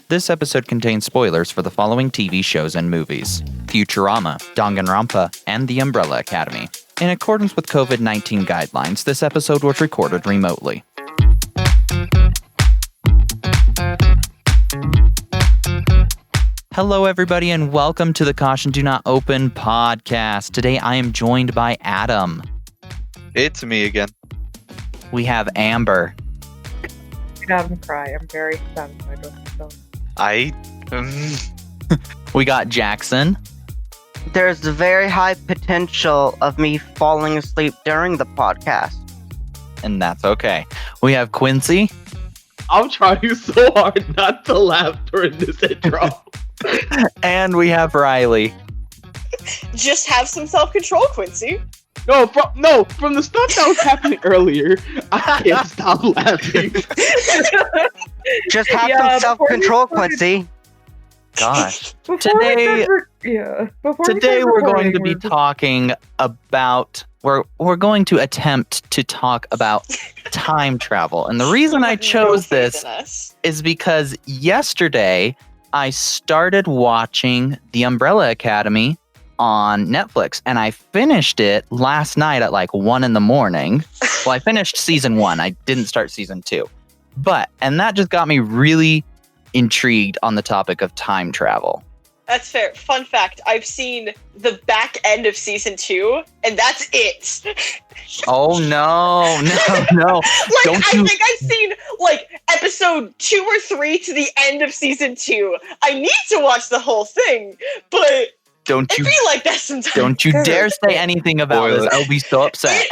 This episode contains spoilers for the following TV shows and movies: Futurama, Danganronpa, and The Umbrella Academy. In accordance with COVID-19 guidelines, this episode was recorded remotely. Hello, everybody, and welcome to the Caution Do Not Open podcast. Today, I am joined by Adam. It's me again. We have Amber. Adam cry. I'm very satisfied with myself. We got Jackson. There's a very high potential of me falling asleep during the podcast. And that's okay. We have Quincy. I'm trying so hard not to laugh during this intro. And we have Riley. Just have some self-control, Quincy. From the stuff that was happening earlier, I can't stop laughing. Just have some self-control, Quincy. Gosh. Today we're going to be talking about, we're going to attempt to talk about time travel. And the reason I chose this is because yesterday I started watching The Umbrella Academy on Netflix, and I finished it last night at like 1 a.m. Well, I finished season 1. I didn't start season 2. And that just got me really intrigued on the topic of time travel. That's fair. Fun fact, I've seen the back end of season 2, and that's it. Oh, no. I think I've seen, episode 2 or 3 to the end of season 2. I need to watch the whole thing, but it'd be like that sometimes. Don't you dare say anything about this. I'll be so upset.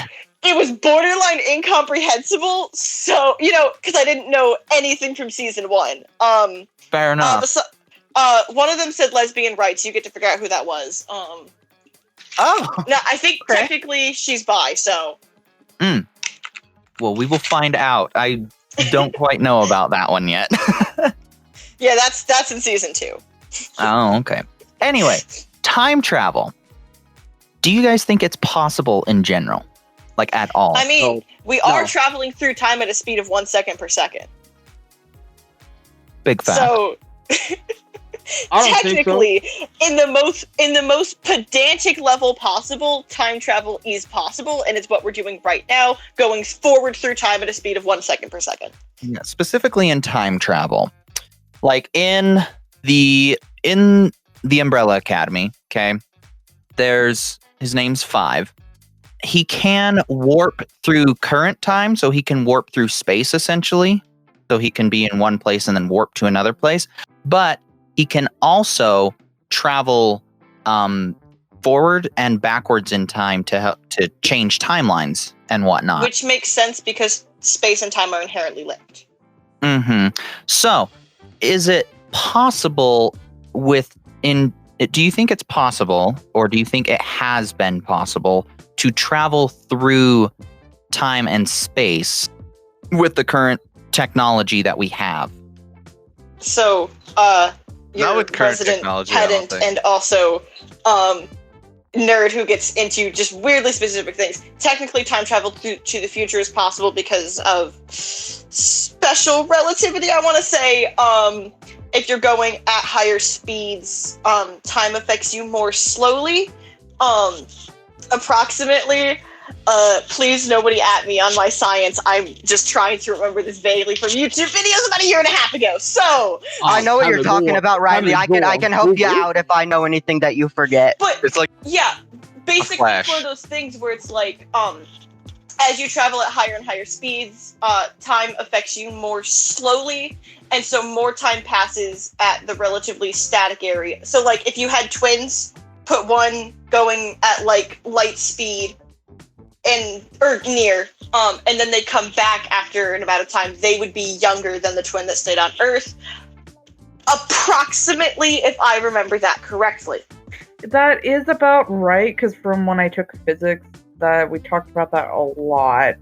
It was borderline incomprehensible, so, because I didn't know anything from season 1. Fair enough. One of them said lesbian rights. You get to figure out who that was. Oh. No, I think technically she's bi, so. Well, we will find out. I don't quite know about that one yet. Yeah, that's in season 2. Oh, okay. Anyway, time travel. Do you guys think it's possible in general? Like, at all? I mean, we are traveling through time at a speed of 1 second per second. Big fact. So, technically, in the most pedantic level possible, time travel is possible, and it's what we're doing right now, going forward through time at a speed of 1 second per second. Yeah, specifically in time travel, like in the Umbrella Academy, okay, his name's 5. He can warp through current time, so he can warp through space, essentially. So he can be in one place and then warp to another place. But he can also travel forward and backwards in time to change timelines and whatnot. Which makes sense because space and time are inherently linked. Mm-hmm. So, is it possible do you think it's possible, or do you think it has been possible to travel through time and space with the current technology that we have? So, your with current resident technology, pedant and also nerd who gets into just weirdly specific things. Technically, time travel to the future is possible because of special relativity, I want to say. If you're going at higher speeds, time affects you more slowly. Approximately, please nobody at me on my science. I'm just trying to remember this vaguely from YouTube videos about 1.5 years ago. So I know what you're talking about, Riley. I can help you out if I know anything that you forget. But It's like basically it's one of those things where it's like, as you travel at higher and higher speeds, time affects you more slowly, and so more time passes at the relatively static area. So, if you had twins, put one going at, light speed, or near, and then they'd come back after an amount of time, they would be younger than the twin that stayed on Earth. Approximately, if I remember that correctly. That is about right, because from when I took physics, that we talked about that a lot.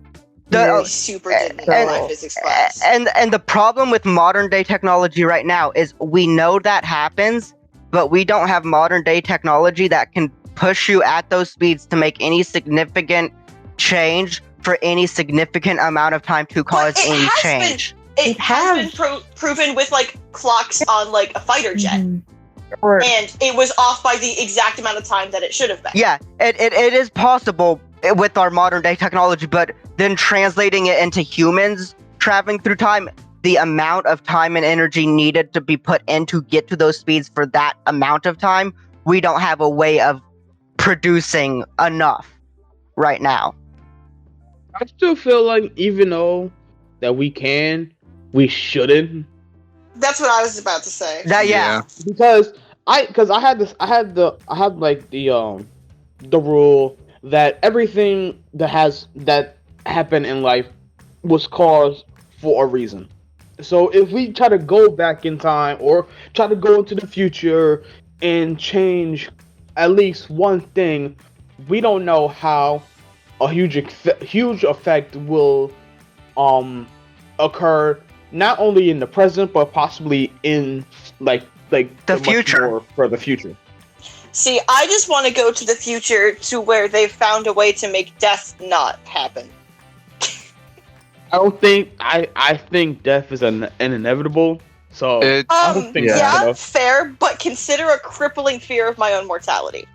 Super did in my physics class. And the problem with modern day technology right now is we know that happens, but we don't have modern day technology that can push you at those speeds to make any significant change for any significant amount of time to cause any change. It has been proven with like clocks on like a fighter jet, and it was off by the exact amount of time that it should have been. Yeah, it is possible with our modern day technology, but then translating it into humans traveling through time, the amount of time and energy needed to be put in to get to those speeds for that amount of time, we don't have a way of producing enough right now. I still feel like even though that we can, we shouldn't. That's what I was about to say. Because I had the rule that everything that happened in life was caused for a reason. So if we try to go back in time or try to go into the future and change at least one thing, we don't know how a huge effect will occur not only in the present but possibly in like the future for the future. See, I just want to go to the future to where they've found a way to make death not happen. I think death is an inevitable. So I don't think fair, but consider a crippling fear of my own mortality.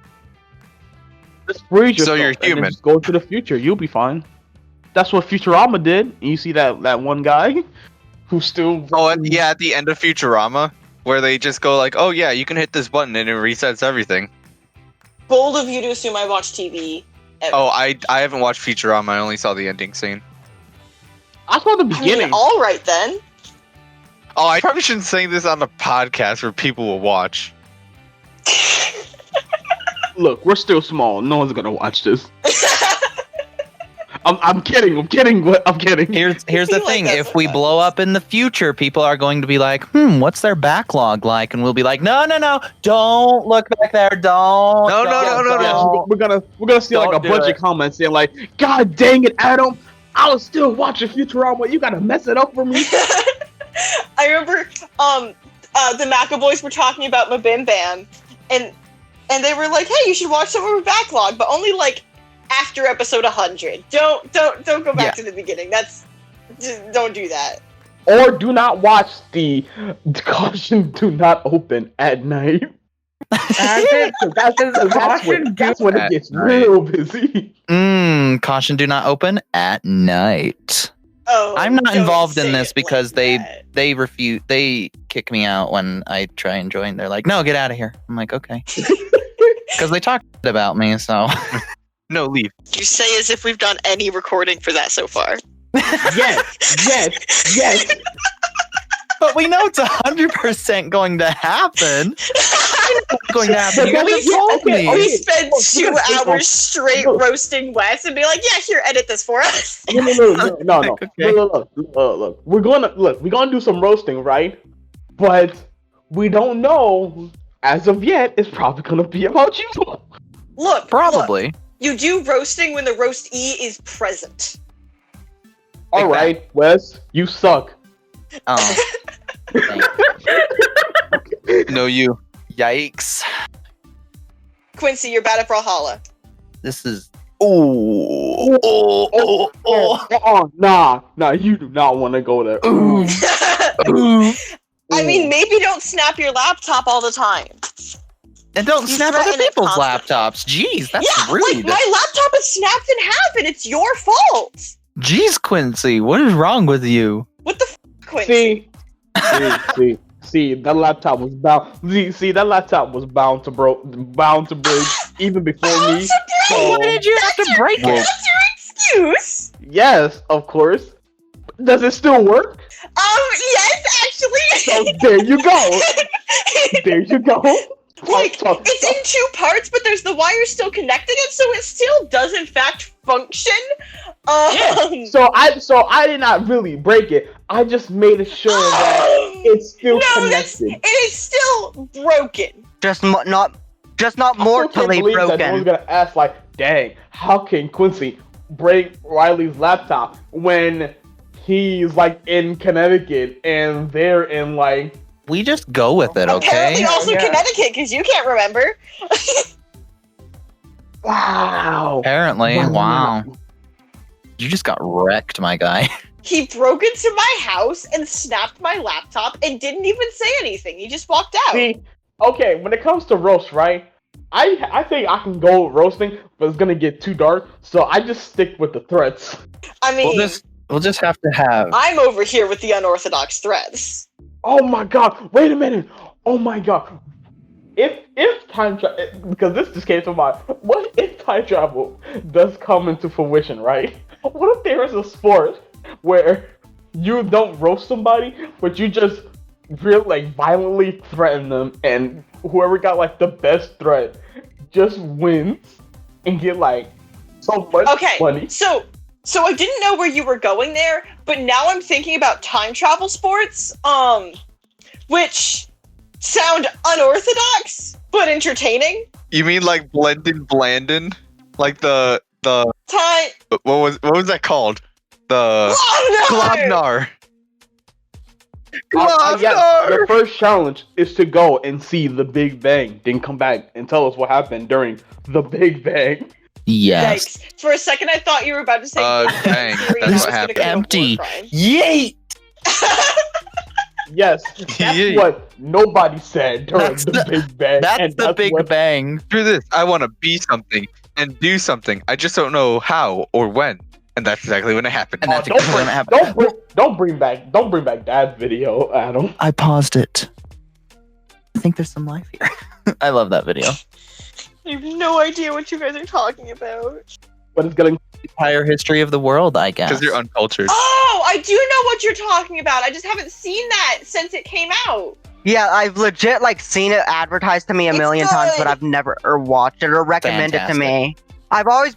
Just freeze yourself. So you're human. Just go to the future. You'll be fine. That's what Futurama did. You see that one guy who's still. Oh, at the end of Futurama, where they just go like, "Oh yeah, you can hit this button and it resets everything." Bold of you to assume I watch TV. Oh, I haven't watched Futurama. I only saw the ending scene. I saw the beginning. All right then. Oh, I probably shouldn't say this on the podcast where people will watch. Look, we're still small. No one's gonna watch this. I'm kidding. I'm kidding. Here's the thing. If we blow up in the future, people are going to be like, what's their backlog like? And we'll be like, no, don't look back there. Don't. No. We're gonna see like a bunch of comments saying like, God dang it, Adam, I was still watching Futurama. You gotta mess it up for me. I remember the McAvoys were talking about Mabim Bam, and they were like, hey, you should watch some of our backlog, but only like after episode 100. Don't go back to the beginning. Don't do that. Or do not watch the Caution Do Not Open at night. That's when it gets real busy. Caution Do Not Open at night. Oh, I'm not involved in this because they refuse. They kick me out when I try and join. They're like, no, get out of here. I'm like, okay. Because they talked about me, so. No, leave. You say as if we've done any recording for that so far. Yes. But we know it's 100% going to happen. Going to happen. You guys told me. We spent 2 hours straight roasting Wes and be like, yeah, here, edit this for us. No. Okay. Look. We're gonna do some roasting, right? But we don't know as of yet. It's probably gonna be about you. Look, probably. You do roasting when the roastee is present. All right, Wes, you suck. Oh. No, you. Yikes. Quincy, you're bad at Brawlhalla. This is. Nah, you do not want to go there. I mean, maybe don't snap your laptop all the time. And don't snap other people's laptops. Jeez, that's rude. Like my laptop is snapped in half and it's your fault. Jeez, Quincy, what is wrong with you? What the Quincy? See, that laptop was bound. See, that laptop was bound to break even before me. So why did you have to break it? That's your excuse. Yes, of course. Does it still work? Yes, actually. So there you go. There you go. Like, it's in 2 parts, but there's the wire still connecting it, so it still does in fact function. So I did not really break it. I just made sure that it's still connected. It is still broken. Just not mortally broken. I was gonna ask, like, dang, how can Quincy break Riley's laptop when he's like in Connecticut and they're in like. We just go with it, okay? Apparently also Connecticut, because you can't remember. Wow. Apparently, wow. You just got wrecked, my guy. he broke into my house and snapped my laptop and didn't even say anything. He just walked out. See, okay, when it comes to roast, right? I think I can go roasting, but it's gonna get too dark, so I just stick with the threats. I mean, we'll just have to have. I'm over here with the unorthodox threats. Oh my god! Wait a minute! Oh my god! If time travel, because this just came to mind. What if time travel does come into fruition, right? What if there is a sport where you don't roast somebody, but you just violently threaten them, and whoever got like the best threat just wins and get like so much money. So I didn't know where you were going there, but now I'm thinking about time travel sports, which sound unorthodox but entertaining. You mean like Blendon Blandon? Like the time. What was that called? The Globnar. Your first challenge is to go and see the Big Bang, then come back and tell us what happened during the Big Bang. Yes. Yikes. For a second, I thought you were about to say bang. That's what happened. Empty. Yay! Yes, that's what nobody said during the Big Bang. That's the Big Bang. Through this, I want to be something and do something. I just don't know how or when. And that's exactly when it happened. And that's exactly when it happened. Don't bring back that video, Adam. I paused it. I think there's some life here. I love that video. I have no idea what you guys are talking about. But it's gonna the entire history of the world, I guess. Because you're uncultured. Oh, I do know what you're talking about. I just haven't seen that since it came out. Yeah, I've legit seen it advertised to me a million times, but I've never watched it or recommended it to me. I've always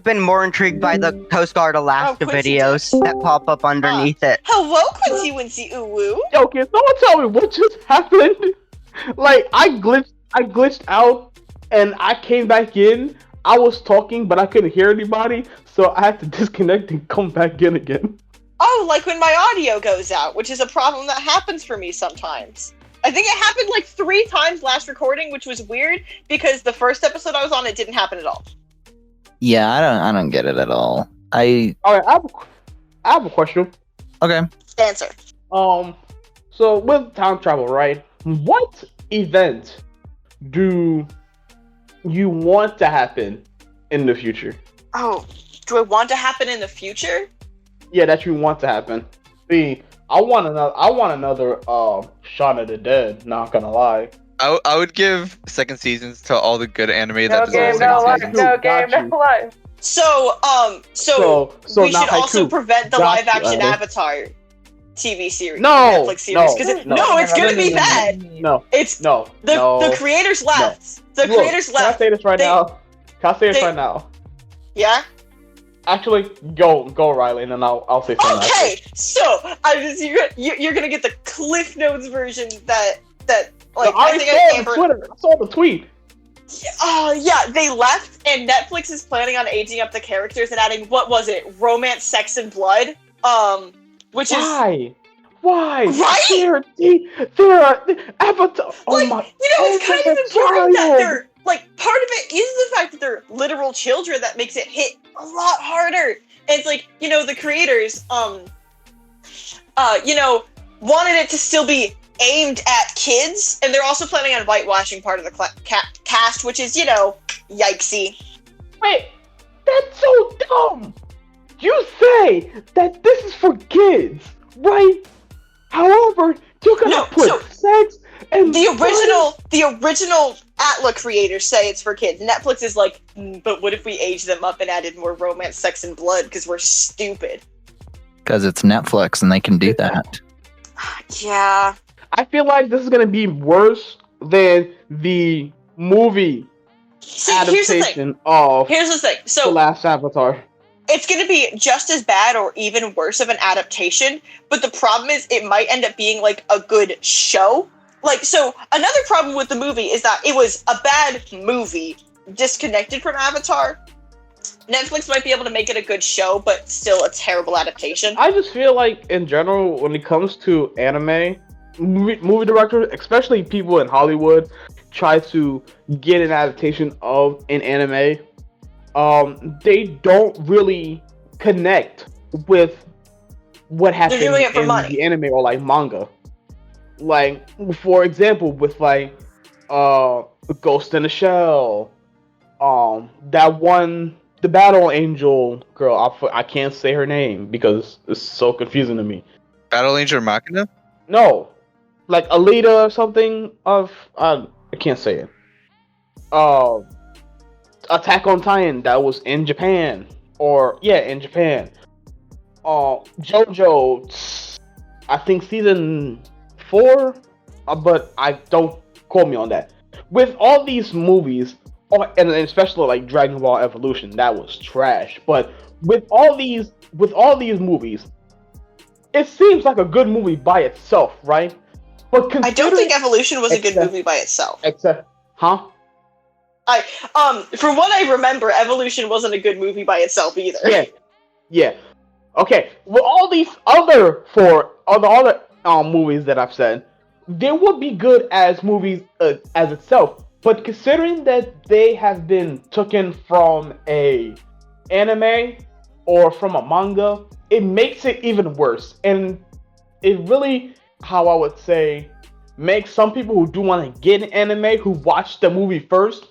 been more intrigued by the Coast Guard Alaska videos that pop up underneath it. Hello, Quincy Wincy Uwu. Yo, can someone tell me what just happened? I glitched out and I came back in. I was talking, but I couldn't hear anybody, so I had to disconnect and come back in again. Oh, like when my audio goes out, which is a problem that happens for me sometimes. I think it happened 3 times last recording, which was weird because the first episode I was on, it didn't happen at all. Yeah, I don't get it at all. All right, I have a question. Okay. Answer. So with time travel, right? What event do you want to happen in the future? Oh, do I want to happen in the future? Yeah, that you want to happen. See, I want another Shaun of the Dead. Not gonna lie. I would give second seasons to all the good anime that game, deserves no second life, seasons. no game, no life. So we should also prevent the Got you, live-action Adam. Avatar TV series, No, Netflix series, because it's gonna be bad. No, It's no, the creators left. The Look, creators left. Can I say this right now? Right now? Yeah. Actually, go, Riley, and then I'll say something. Okay, so you're gonna get the Cliff Notes version that I think on Twitter. I saw the tweet. Yeah, they left, and Netflix is planning on aging up the characters and adding, what was it, romance, sex, and blood? Which is why? Right? They're Avatar. Oh my! It's kind of important that they're part of it is the fact that they're literal children that makes it hit a lot harder. And it's the creators, wanted it to still be aimed at kids, and they're also planning on whitewashing part of the cast, which is, yikesy. Wait, that's so dumb! You say that this is for kids, right? However, you're gonna put sex and the original Atla creators say it's for kids. Netflix is but what if we aged them up and added more romance, sex, and blood because we're stupid? Because it's Netflix and they can do that. Yeah. I feel like this is gonna be worse than the movie adaptation of Here's the thing. So The Last Avatar. It's going to be just as bad or even worse of an adaptation, but the problem is it might end up being a good show. So another problem with the movie is that it was a bad movie disconnected from Avatar. Netflix might be able to make it a good show, but still a terrible adaptation. I just feel like, in general, when it comes to anime, movie directors, especially people in Hollywood, try to get an adaptation of an anime. They don't really connect with what happened doing it for in money. the anime or like manga. Like, for example, with like Ghost in the Shell, that one, the Battle Angel girl, I can't say her name because it's so confusing to me. Battle Angel Machina? No, like Alita or something of I can't say it. Attack on Titan that was in Japan, or in Japan. JoJo, I think season 4, but I don't quote me on that. With all these movies, and especially like Dragon Ball Evolution, that was trash. But with all these movies, it seems like a good movie by itself, right? But I don't think Evolution was a good movie by itself. Huh? From what I remember, Evolution wasn't a good movie by itself either. Yeah. Okay. Well, all these other movies that I've said, they would be good as movies as itself. But considering that they have been taken from a anime or from a manga, it makes it even worse. And it really, how I would say, makes some people who do want to get an anime, who watch the movie first,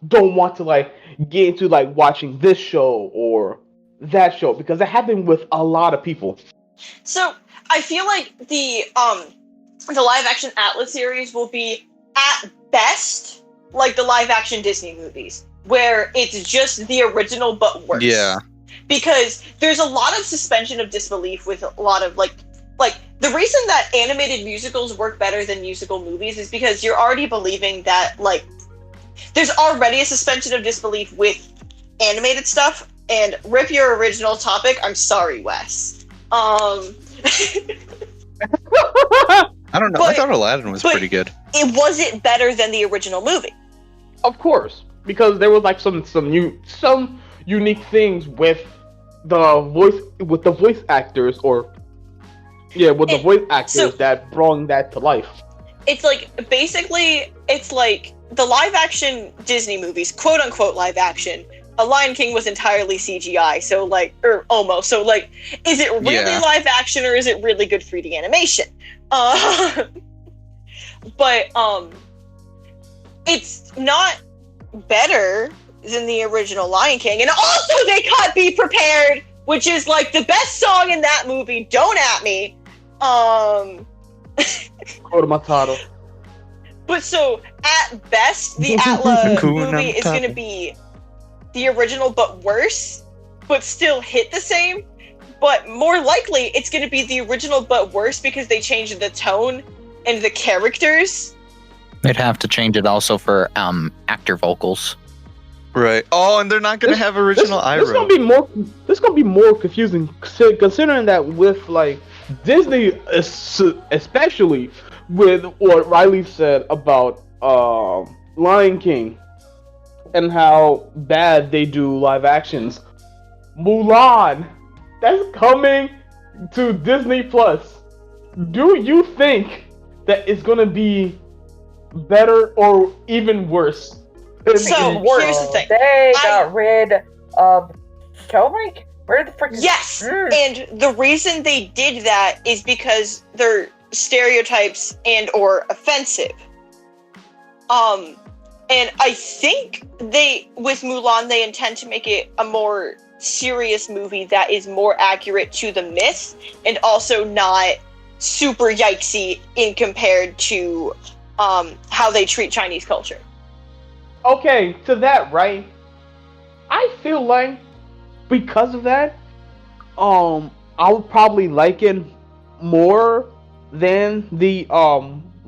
don't want to like get into like watching this show or that show, because that happened with a lot of people. So I feel like the live action Atlas series will be at best like the live action Disney movies, where it's just the original but worse. Yeah. Because there's a lot of suspension of disbelief with a lot of like the reason that animated musicals work better than musical movies is because you're already believing that like there's already a suspension of disbelief with animated stuff. And rip your original topic. I'm sorry, Wes. I don't know. I thought Aladdin was pretty good. It wasn't better than the original movie. Of course, because there was like some unique things with the voice actors that brought that to life. It's like basically it's like the live action Disney movies, quote unquote live action. A Lion King was entirely CGI, so like, or almost. So like, is it really live action or is it really good 3D animation? But it's not better than the original Lion King, and also they cut "Be Prepared," which is like the best song in that movie. Don't at me. But so at best, the Atlas movie is going to be the original but worse, but still hit the same. But more likely, it's going to be the original but worse because they changed the tone and the characters. They'd have to change it also for actor vocals. Right. Oh, and they're not going to have original Iroh. This is going to be more confusing, considering that with like Disney, especially with what Riley said about Lion King and how bad they do live actions. Mulan, that's coming to Disney Plus. Do you think that it's gonna be better or even worse? So here's the thing: they got rid of Stomach. Where the frick? Yes, and the reason they did that is because they're stereotypes and or offensive. And I think with Mulan, they intend to make it a more serious movie that is more accurate to the myth and also not super yikesy in compared to how they treat Chinese culture. Okay, to that, right? I feel like because of that, I would probably like it more than the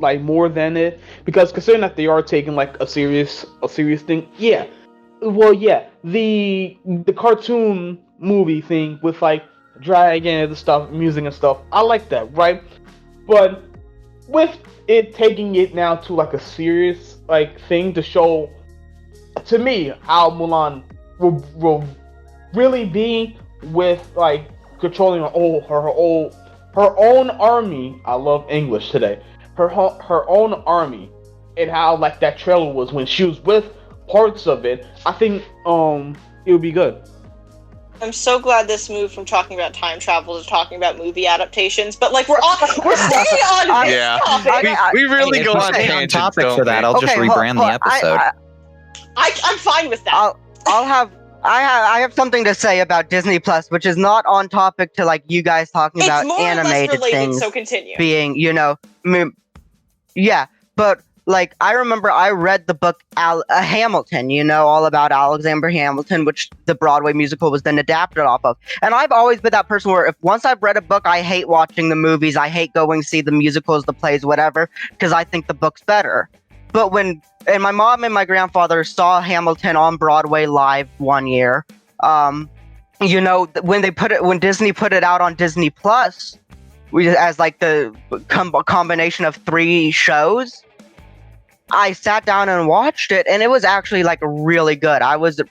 it, because considering that they are taking like a serious thing, the cartoon movie thing with like dragon and stuff, music and stuff, I like that, right? But with it taking it now to like a serious like thing to show to me how Mulan will really be with like controlling her own army. I love English today. Her own army, and how like that trailer was when she was with parts of it. I think it would be good. I'm so glad this moved from talking about time travel to talking about movie adaptations. But like we're staying on this topic. We really go on stay tangents, topic don't for that. we? I'll just rebrand the episode. I'm fine with that. I have something to say about Disney Plus, which is not on topic to like you guys talking about more animated or less related, things so continue. being, yeah, but like I remember I read the book Hamilton, all about Alexander Hamilton, which the Broadway musical was then adapted off of. And I've always been that person where if once I've read a book, I hate watching the movies, I hate going see the musicals, the plays, whatever, because I think the book's better. But when my mom and my grandfather saw Hamilton on Broadway live one year, when Disney put it out on Disney Plus, as like the combination of 3 shows, I sat down and watched it, and it was actually like really good. I was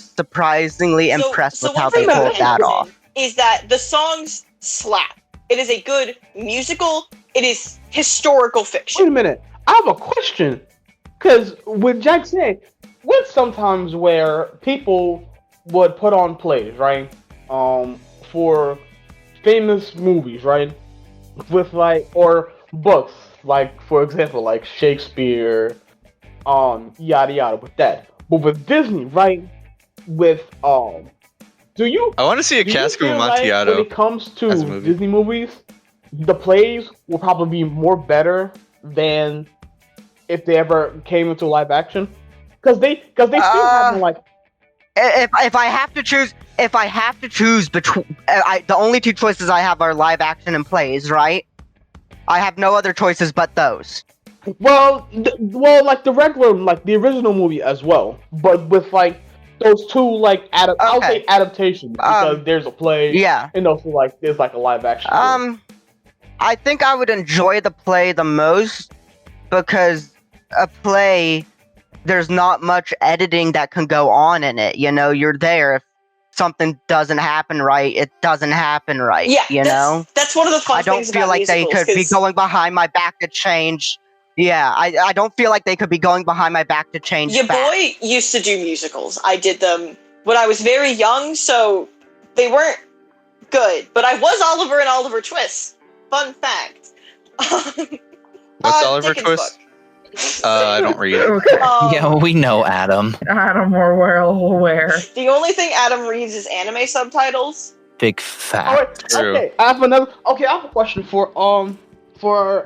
surprisingly impressed with how they pulled that off. Is that the songs slap? It is a good musical. It is historical fiction. Wait a minute. I have a question. Because with Jack said, what's sometimes where people would put on plays, right? For famous movies, right? With like, or books, like for example, like Shakespeare, yada yada with that. But with Disney, right? With do you? I want to see a Casco Amontillado. When it comes to Disney movies, the plays will probably be more better than if they ever came into live action, because they still have like. If I have to choose between, the only 2 choices I have are live action and plays, right? I have no other choices but those. Well, like the regular, like the original movie as well, but with like those 2 like I'll say adaptations, because there's a play, and also like there's like a live action. I think I would enjoy the play the most, because a play, there's not much editing that can go on in it. You're there. If something doesn't happen right, it doesn't happen right. Yeah, that's one of the fun things about musicals. I don't feel like they could be going behind my back to change. Yeah, I don't feel like they could be going behind my back to change. Your boy used to do musicals. I did them when I was very young, so they weren't good. But I was Oliver and Oliver Twist. Fun fact. What's Oliver Twist? I don't read it. Yeah, we know Adam. Adam, we're well aware. The only thing Adam reads is anime subtitles. Big fact. True. Okay, I have a question for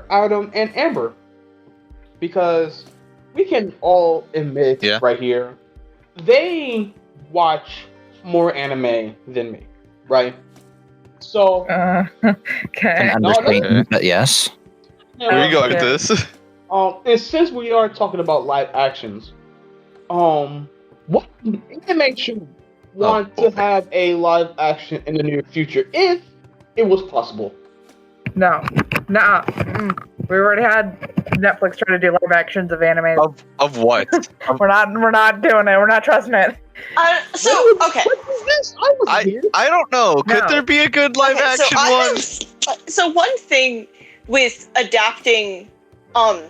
Adam and Amber, because we can all admit right here, they watch more anime than me, right? So okay. An understatement, but yes. Where are you going with this? And since we are talking about live actions, what anime should want to have a live action in the near future if it was possible? No. We already had Netflix try to do live actions of anime. Of what? We're not doing it. We're not trusting it. Okay. What is this? I don't know. Could there be a good live action one? So one thing with adapting, some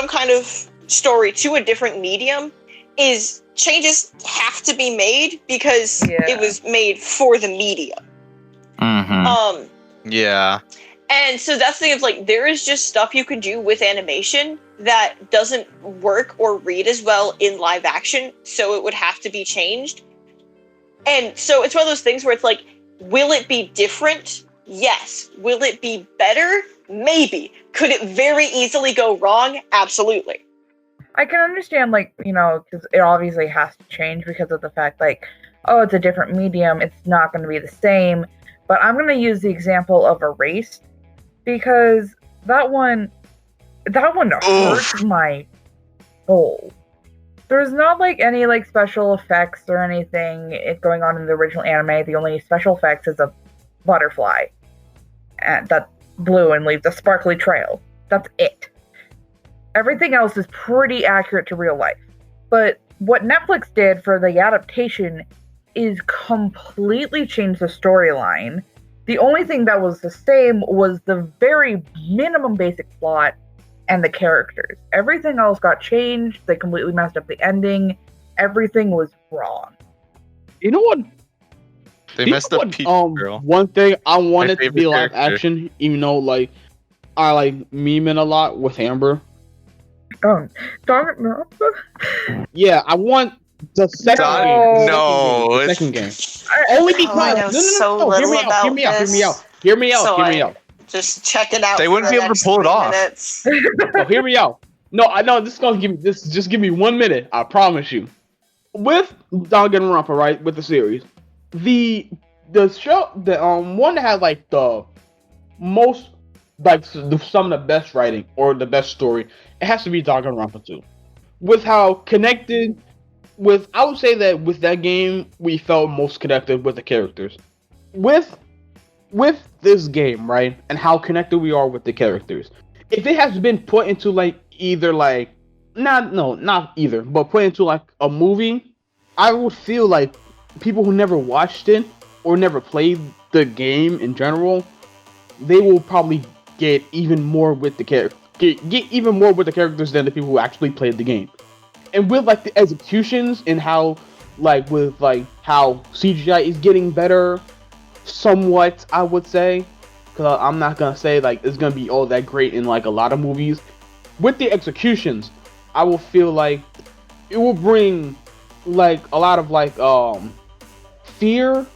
kind of story to a different medium is changes have to be made because it was made for the medium. Mm-hmm. Yeah. And so that's the thing of like, there is just stuff you can do with animation that doesn't work or read as well in live action, so it would have to be changed. And so it's one of those things where it's like, will it be different? Yes. Will it be better? Maybe. Could it very easily go wrong? Absolutely. I can understand, because it obviously has to change because of the fact, it's a different medium, it's not going to be the same. But I'm going to use the example of Erased, because that one hurts my soul. There's not any special effects or anything going on in the original anime. The only special effects is a butterfly and that's blue and leaves a sparkly trail. That's it. Everything else is pretty accurate to real life. But what Netflix did for the adaptation is completely change the storyline. The only thing that was the same was the very minimum basic plot and the characters. Everything else got changed. They completely messed up the ending. Everything was wrong. You know what? They You messed know up what, Peach Girl. One thing I wanted to favorite be live character. action, even though like I like memeing a lot with Amber. Darn it, Yeah, I want the second Don- game. no, The it's- second game. Only because I know so little about Hear me out. so Hear me I- out. Just check it out. They for wouldn't the be able to next pull it 3 off. minutes. No, hear me out. No, I know this is gonna give me this. Just give me 1 minute. I promise you. With Danganronpa, right? With the series, the show, the one that had like the most, like some of the best writing or the best story, it has to be Danganronpa 2. With how connected, I would say that with that game, we felt most connected with the characters. With this game, right, and how connected we are with the characters. If it has been put into like either like not either, but put into like a movie, I would feel like people who never watched it or never played the game in general, they will probably get even more with the character, get even more with the characters than the people who actually played the game. And with like the executions and how like with like how CGI is getting better, somewhat, I would say, because I'm not gonna say like it's gonna be all that great in like a lot of movies. With the executions, I will feel like it will bring like a lot of like fear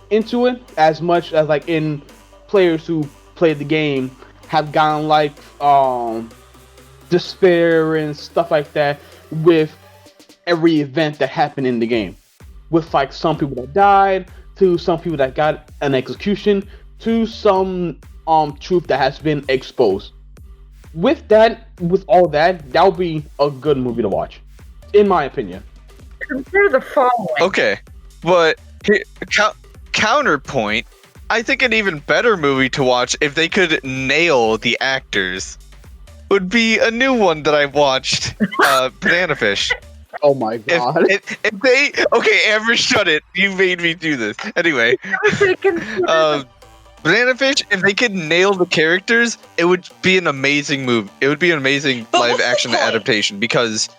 into it, as much as like in players who played the game have gotten like despair and stuff like that with every event that happened in the game, with like some people that died, to some people that got an execution, to some truth that has been exposed. With all that would be a good movie to watch, in my opinion. Consider the following. Okay, but counterpoint, I think an even better movie to watch if they could nail the actors would be a new one that I watched, Banana Fish. Oh my god. If they Amber, shut it. You made me do this. Anyway, Banana Fish, if they could nail the characters, it would be an amazing movie. It would be an amazing live action adaptation because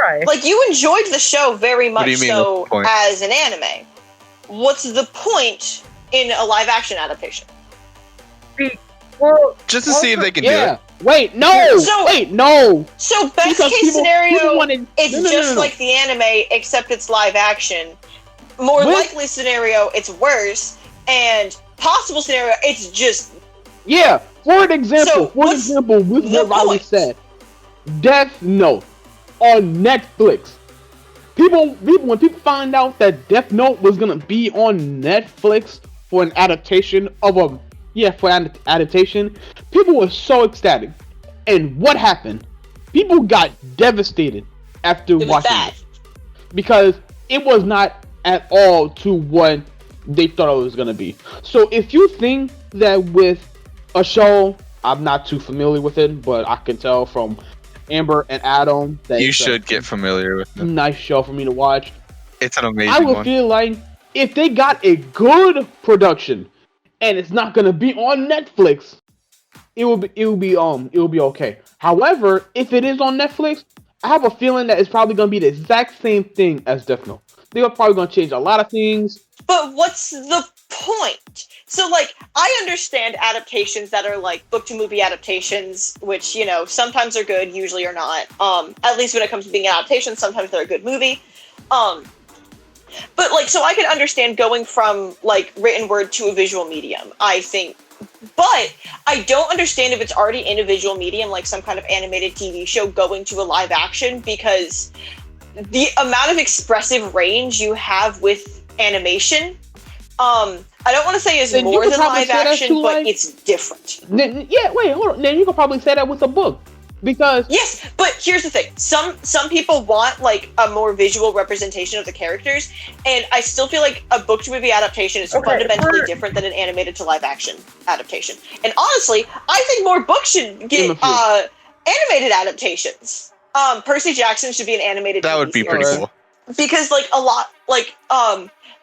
Right. Like, you enjoyed the show very much so What's the point? as an anime. What's the point in a live action adaptation? Well, just to see if they can do it. Wait, no! So best Because case people scenario, wanted- it's No. just like the anime, except it's live action. More likely scenario, it's worse. And possible scenario, it's just... Yeah, for an example, So, with what's what the Riley point? said, Death Note on Netflix. When people find out that Death Note was gonna be on Netflix for an adaptation of adaptation, people were so ecstatic. And what happened? People got devastated after It was watching bad. it because it was not at all to what they thought it was gonna be. So if you think that with a show, I'm not too familiar with it, but I can tell from Amber and Adam that You it's should a get familiar with it. nice show for me to watch. It's an amazing I would one. feel like if they got a good production and it's not gonna be on Netflix, it will be okay. However, if it is on Netflix, I have a feeling that it's probably gonna be the exact same thing as Death Note. They are probably gonna change a lot of things. But what's the point? So, like, I understand adaptations that are like book to movie adaptations, which, you know, sometimes are good, usually are not. At least when it comes to being an adaptation, sometimes they're a good movie. But, like, so I can understand going from, like, written word to a visual medium, I think. But I don't understand if it's already in a visual medium, like some kind of animated TV show, going to a live action, because the amount of expressive range you have with animation, I don't want to say is Then you more could than probably live say that action, too, but like- it's different. Then, yeah, wait, hold on. Then you could probably say that with a book, because Yes, but here's the thing. Some people want like a more visual representation of the characters, and I still feel like a book to movie adaptation is fundamentally different than an animated to live action adaptation. And honestly, I think more books should get animated adaptations. Percy Jackson should be an animated That would TV be pretty series. cool. Because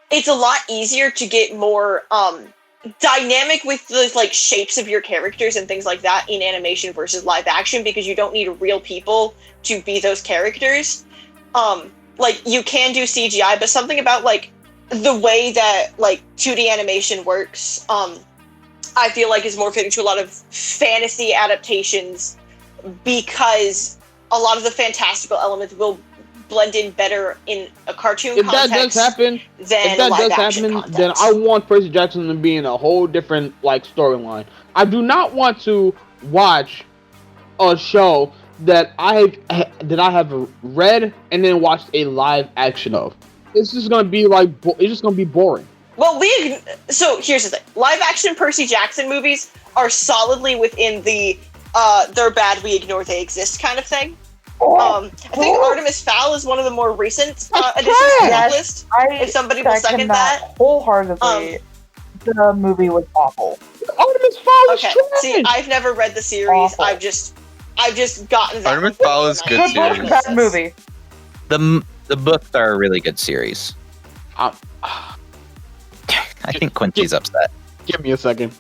it's a lot easier to get more dynamic with the like shapes of your characters and things like that in animation versus live action, because you don't need real people to be those characters. Like, you can do CGI, but something about like the way that like 2D animation works, I feel like is more fitting to a lot of fantasy adaptations because a lot of the fantastical elements will blend in better in a cartoon If context. that does happen, then I want Percy Jackson to be in a whole different like storyline. I do not want to watch a show that I have read and then watched a live action of. It's just gonna be like it's just gonna be boring. Well, so here's the thing: live action Percy Jackson movies are solidly within the they're bad, we ignore they exist kind of thing. I think Artemis Fowl is one of the more recent additions to the list. If somebody will second that wholeheartedly. The movie was awful. Artemis Fowl is okay. trash. See, I've never read the series. Awful. I've just gotten that. Artemis Fowl is good series. Bad movie. The books are a really good series. I think Quincy's upset. Give me a second.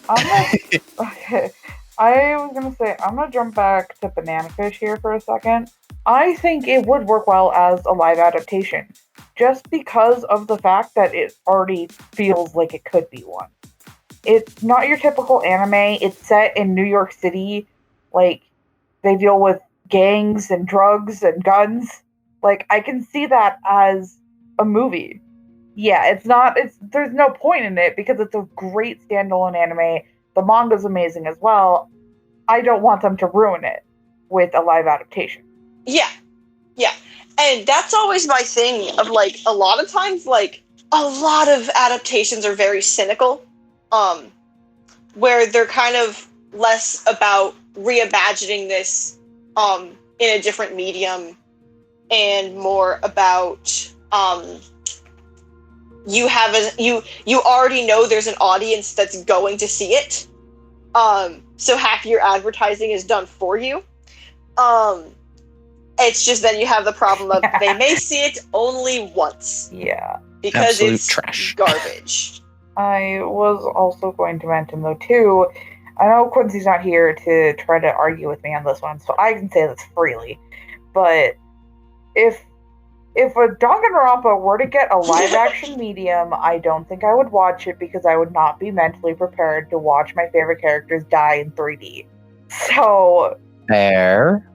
Okay. I was gonna say, I'm gonna jump back to Banana Fish here for a second. I think it would work well as a live adaptation, just because of the fact that it already feels like it could be one. It's not your typical anime. It's set in New York City. Like, they deal with gangs and drugs and guns. Like, I can see that as a movie. Yeah, there's no point in it because it's a great standalone anime. The manga's amazing as well. I don't want them to ruin it with a live adaptation. Yeah. And that's always my thing of like, a lot of times, like, a lot of adaptations are very cynical, where they're kind of less about reimagining this in a different medium and more about you already know there's an audience that's going to see it, so half your advertising is done for you. It's just then you have the problem of they may see it only once. Yeah. Because absolute it's trash. Garbage. I was also going to mention, though, too, I know Quincy's not here to try to argue with me on this one, so I can say this freely. But if a Danganronpa were to get a live-action medium, I don't think I would watch it because I would not be mentally prepared to watch my favorite characters die in 3D. So... Fair.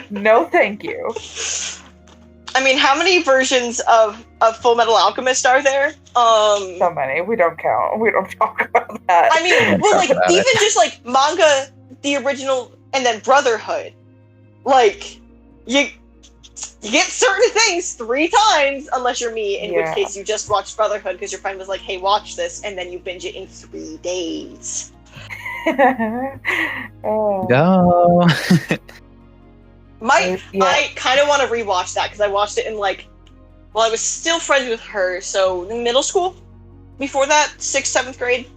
No, thank you. I mean, how many versions of Full Metal Alchemist are there? So many. We don't count. We don't talk about that. I mean, well, like, even just, like, manga, the original, and then Brotherhood. Like, you get certain things 3 times, unless you're me, in which case you just watched Brotherhood because your friend was like, hey, watch this, and then you binge it in 3 days. Oh. Go. I kind of want to rewatch that because I watched it in I was still friends with her, so in middle school. Before that, 6th, 7th grade.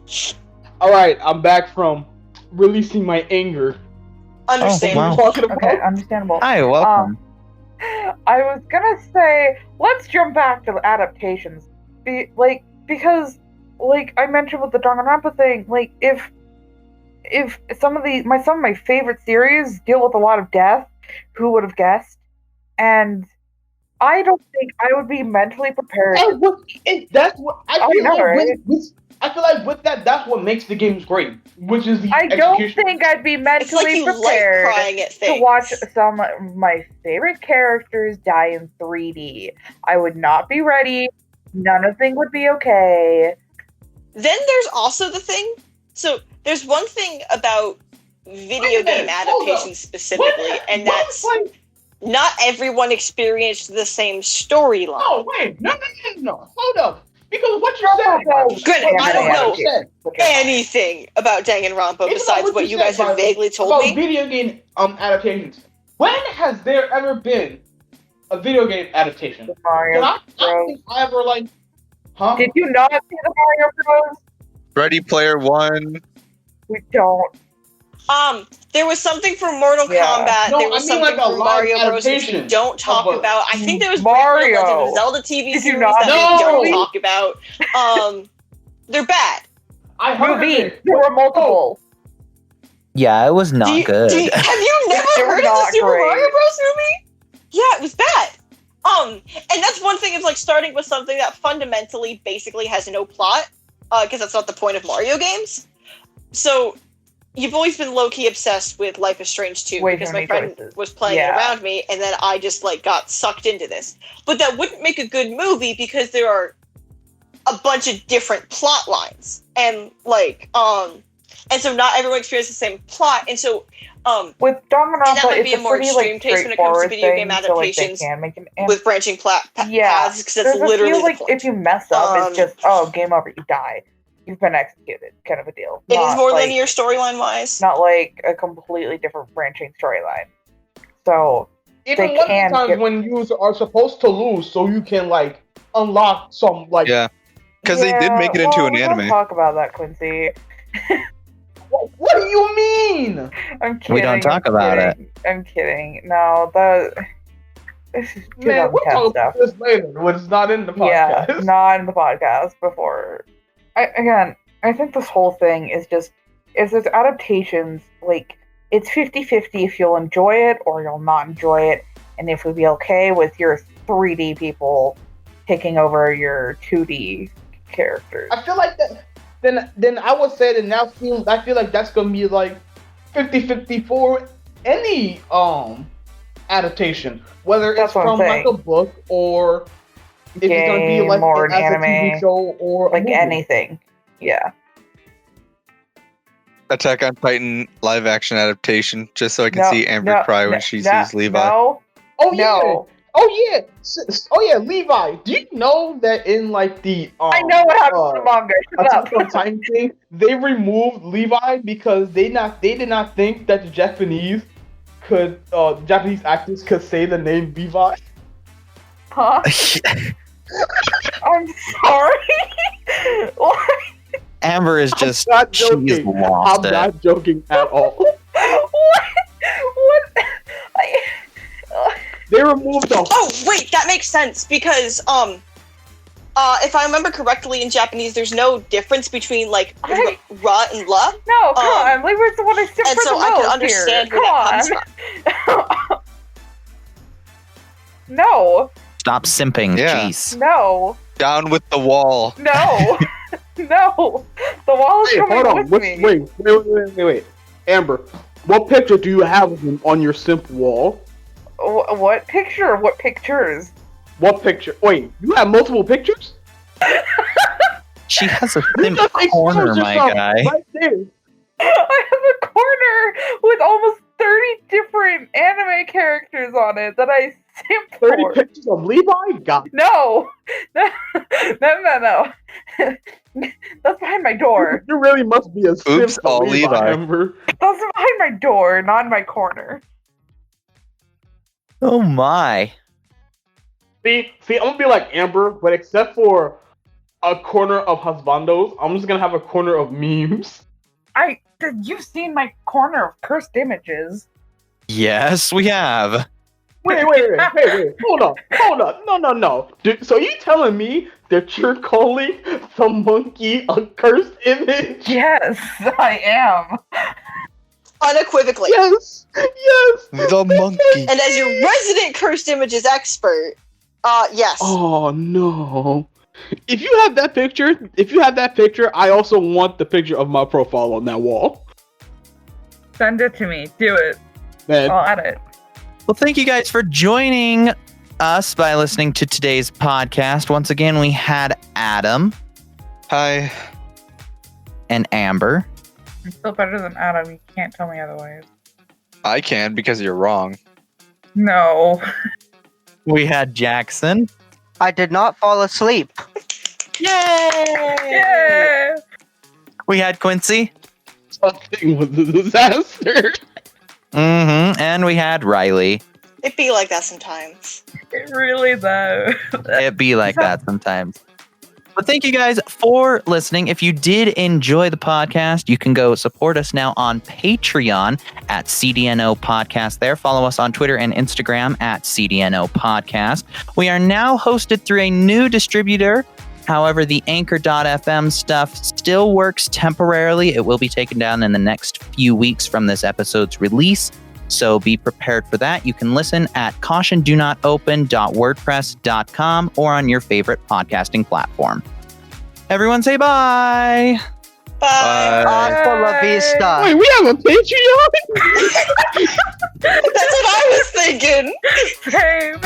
All right, I'm back from releasing my anger. Understandable. Oh, wow. Okay, understandable. Hi, welcome. I was gonna say, let's jump back to adaptations. Because I mentioned with the Danganronpa thing, if some of my favorite series deal with a lot of death, who would have guessed? And I don't think I would be mentally prepared. That's what I feel know, right? I feel like with that's what makes the games great, which is the I don't think I'd be It's mentally like you prepared like crying at things. to watch some of my favorite characters die in 3D. I would not be ready. None of things would be okay. Then there's also the thing. So there's one thing about video game adaptations specifically, and that's not everyone experienced the same storyline. Oh wait, no, hold up. Because what you're saying, granted, I don't know anything about Danganronpa besides what you guys have vaguely told me. Video game adaptations. When has there ever been a video game adaptation? Mario I don't think I ever huh? Did you not see the Mario Bros? Ready Player One. We don't. There was something for Mortal Kombat. No, there was something for Mario Bros. Which we don't talk about. I think there was Mario. Legend of Zelda TV series not? that we don't talk about. They're bad. I heard Movies. There were multiple. Yeah, it was not good. Have you never heard of the Super Mario Bros. movie? Yeah, it was bad. And that's one thing, is like starting with something that fundamentally basically has no plot, because that's not the point of Mario games. So you've always been low-key obsessed with Life is Strange 2, because my friend was playing it around me, and then I just like got sucked into this. But that wouldn't make a good movie, because there are a bunch of different plot lines, and like and so not everyone experiences the same plot, and so with Danganronpa, that might be a more extreme taste when it comes to video game adaptations, so, like, with branching paths, because that's there's literally a few, like, the point. if you mess up, it's just game over, you die, you've been executed, kind of a deal. It is more linear storyline wise, not like a completely different branching storyline. So even one of the times when you are supposed to lose, so you can like unlock some like because they did make it into an anime. Don't talk about that, Quincy. What do you mean? I'm kidding. We don't talk about it. I'm kidding. No, this is too Man, we'll talk stuff. about this later when it's not in the podcast. Yeah, not in the podcast before. I think this whole thing is just, if there's adaptations, like, it's 50-50 if you'll enjoy it or you'll not enjoy it, and if we'd be okay with your 3D people taking over your 2D characters. I feel like that. Then I would say that now I feel like that's gonna be like 50-50 for any adaptation, whether it's from like a book or if it's gonna be like or an as anime, a TV show or like anything. Yeah. Attack on Titan live action adaptation, just so I can see Amber cry when she sees Levi. No. Oh yeah. Oh yeah, Levi. Do you know that in like the I know what happened to the manga. Attack on Titan thing, they removed Levi because they did not think that the Japanese actors could say the name Levi. Huh? I'm sorry. What? Amber is just she's lost. I'm not joking at all. What? They removed the. Oh wait, that makes sense, because if I remember correctly, in Japanese, there's no difference between like ra and la. No, come on, Libra's the one I skip and for so the I most can understand here. where that comes from. No. Stop simping, jeez. No. Down with the wall. No. No. The wall is coming with me. Wait. Amber, what picture do you have of him on your simp wall? What picture? What pictures? What picture? Wait, you have multiple pictures? She has a simp corner, my guy. Right there. I have a corner with almost 30 different anime characters on it that I simp 30 for. pictures of Levi? God. No. No. That's behind my door. You really must be a simp. Oops, all Levi. Amber. That's behind my door, not in my corner. Oh my. See, I'm gonna be like Amber, but except for a corner of husbandos, I'm just gonna have a corner of memes. You've seen my corner of cursed images. Yes, we have. Wait. Hold up. No. So you telling me that you're calling the monkey a cursed image? Yes, I am. Unequivocally. Yes. The monkey. And as your resident cursed images expert, yes. Oh no. If you have that picture, I also want the picture of my profile on that wall. Send it to me. Do it. Man. I'll add it. Well, thank you guys for joining us by listening to today's podcast. Once again, we had Adam. Hi. And Amber. I'm still better than Adam. You can't tell me otherwise. I can, because you're wrong. No. We had Jackson. I did not fall asleep. Yay! Yeah. We had Quincy. Something was a disaster. And we had Riley. It be like that sometimes. It really does. It be like that sometimes. But thank you guys for listening. If you did enjoy the podcast, you can go support us now on Patreon at CDNO Podcast there. Follow us on Twitter and Instagram at CDNO Podcast. We are now hosted through a new distributor. However, the Anchor.fm stuff still works temporarily. It will be taken down in the next few weeks from this episode's release. So be prepared for that. You can listen at cautiondonotopen.wordpress.com or on your favorite podcasting platform. Everyone say bye. Bye. Hasta la vista. Wait, we have a Patreon? That's what I was thinking. Same.